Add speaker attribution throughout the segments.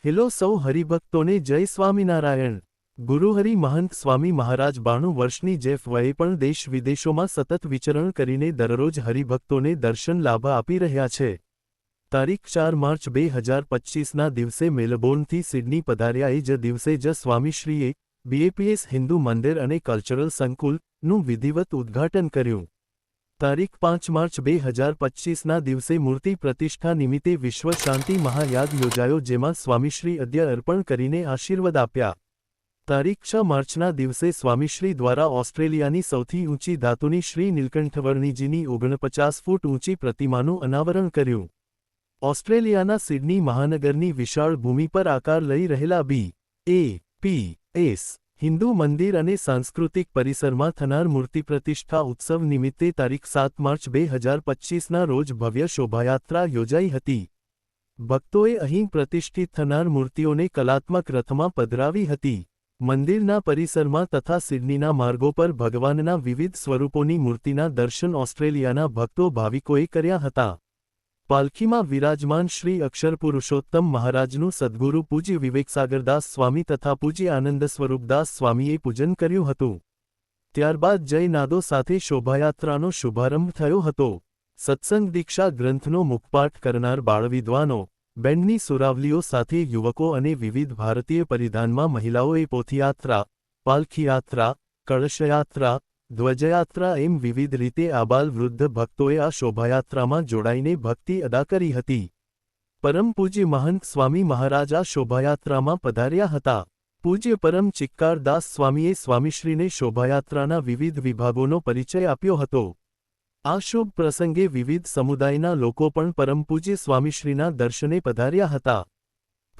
Speaker 1: Hello સૌ હરિભક્તોને જય સ્વામિનારાયણ। ગુરુહરિ મહંત સ્વામી મહારાજ 92 વર્ષની જેફ વયે પણ દેશ વિદેશોમાં સતત વિચરણ કરીને દરરોજ હરિભક્તોને દર્શન લાભ આપી રહ્યા છે। તારીખ 4 માર્ચ 2025ના દિવસે મેલબોર્નથી સિડની પધાર્યા એ જ દિવસે જ સ્વામીશ્રીએ બીએપીએસ હિન્દુ મંદિર અને કલ્ચરલ સંકુલનું વિધિવત ઉદ્ઘાટન કર્યું। તારીખ 5 માર્ચ 2025ના દિવસે મૂર્તિ પ્રતિષ્ઠા નિમિત્તે વિશ્વ શાંતિ મહાયાગ યોજાયો, જેમાં સ્વામીશ્રી અદ્ય અર્પણ કરીને આશીર્વાદ આપ્યા। તારીખ 6 માર્ચના દિવસે સ્વામીશ્રી દ્વારા ઓસ્ટ્રેલિયાની સૌથી ઊંચી ધાતુની શ્રી નીલકંઠવર્ણીજીની 49 ફૂટ ઊંચી પ્રતિમાનું અનાવરણ કર્યું। ઓસ્ટ્રેલિયાના સિડની મહાનગરની વિશાળ ભૂમિ પર આકાર લઈ રહેલા BAPS હિન્દુ મંદિર અને સાંસ્કૃતિક પરિસરમાં થનાર મૂર્તિ પ્રતિષ્ઠા ઉત્સવ નિમિત્તે તારીખ 7 માર્ચ 2025ના રોજ ભવ્ય શોભાયાત્રા યોજાઈ હતી। ભક્તોએ અહીં પ્રતિષ્ઠિત થનાર મૂર્તિઓને કલાત્મક રથમાં પધરાવી હતી। મંદિરના પરિસરમાં તથા સિડનીના માર્ગો પર ભગવાનના વિવિધ સ્વરૂપોની મૂર્તિના દર્શન ઓસ્ટ્રેલિયાના ભક્તો ભાવિકોએ કર્યા હતા। પાલખીમાં વિરાજમાન શ્રી અક્ષર પુરુષોત્તમ મહારાજનું સદ્ગુરુ પૂજ્ય વિવેકસાગરદાસ સ્વામી તથા પૂજ્ય આનંદ સ્વરૂપદાસ સ્વામીએ પૂજન કર્યું હતું। ત્યારબાદ જય નાદો સાથે શોભાયાત્રાનો શુભારંભ થયો હતો। સત્સંગ દીક્ષા ગ્રંથનો મુખપાઠ કરનાર બાળવિદ્વાનો, બેન્ડની સુરાવલીઓ સાથે યુવકો અને વિવિધ ભારતીય પરિધાનમાં મહિલાઓએ પોથીયાત્રા, પાલખીયાત્રા, કળશયાત્રા, ધ્વજયાત્રા એમ વિવિધ રીતે આબાલ વૃદ્ધ ભક્તોએ આ શોભાયાત્રામાં જોડાઈને ભક્તિ અદા કરી હતી। પરમ પૂજ્ય મહંત સ્વામી મહારાજ આ શોભાયાત્રામાં પધાર્યા હતા। પૂજ્ય પરમ ચિક્કાર દાસ સ્વામીએ સ્વામીશ્રીને શોભાયાત્રાના વિવિધ વિભાગોનો પરિચય આપ્યો હતો। આ શુભ પ્રસંગે વિવિધ સમુદાયના લોકો પણ પરમ પૂજ્ય સ્વામીશ્રીના દર્શને પધાર્યા હતા।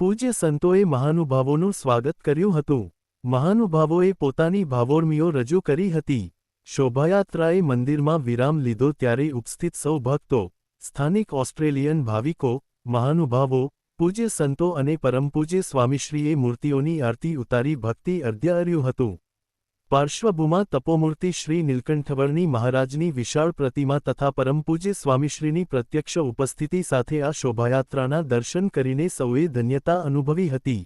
Speaker 1: પૂજ્ય સંતોએ મહાનુભાવોનું સ્વાગત કર્યું હતું। મહાનુભાવોએ પોતાની ભાવોર્મીઓ રજૂ કરી હતી। શોભાયાત્રાએ મંદિરમાં વિરામ લીધો ત્યારે ઉપસ્થિત સૌ ભક્તો, સ્થાનિક ઓસ્ટ્રેલિયન ભાવિકો, મહાનુભાવો, પૂજ્ય સંતો અને પરમ પૂજ્ય સ્વામીશ્રીએ મૂર્તિઓની આરતી ઉતારી ભક્તિ અર્ધ્ય આર્યું હતું। પાર્શ્વભૂમાં તપોમૂર્તિ શ્રી નીલકંઠવર્ણી મહારાજની વિશાળ પ્રતિમા તથા પરમ પૂજ્ય સ્વામીશ્રીની પ્રત્યક્ષ ઉપસ્થિતિ સાથે આ શોભાયાત્રાના દર્શન કરીને સૌએ ધન્યતા અનુભવી હતી।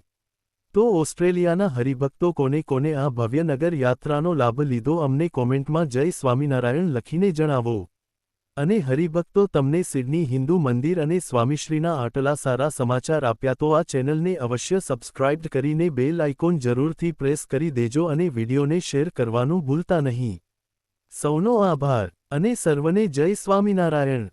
Speaker 1: તો ઓસ્ટ્રેલિયાના હરિભક્તો કોને કોને આ ભવ્ય નગર યાત્રાનો લાભ લીધો અમને કોમેન્ટમાં જય સ્વામિનારાયણ લખીને જણાવો। અને હરિભક્તો, તમને સિડની હિન્દુ મંદિર અને સ્વામીશ્રીના આટલા સારા સમાચાર આપ્યા તો આ ચેનલને અવશ્ય સબસ્ક્રાઇબ કરીને બેલ આઇકોન જરૂરથી પ્રેસ કરી દેજો અને વિડીયોને શેર કરવાનું ભૂલતા નહીં। સૌનો આભાર અને સર્વને જય સ્વામિનારાયણ।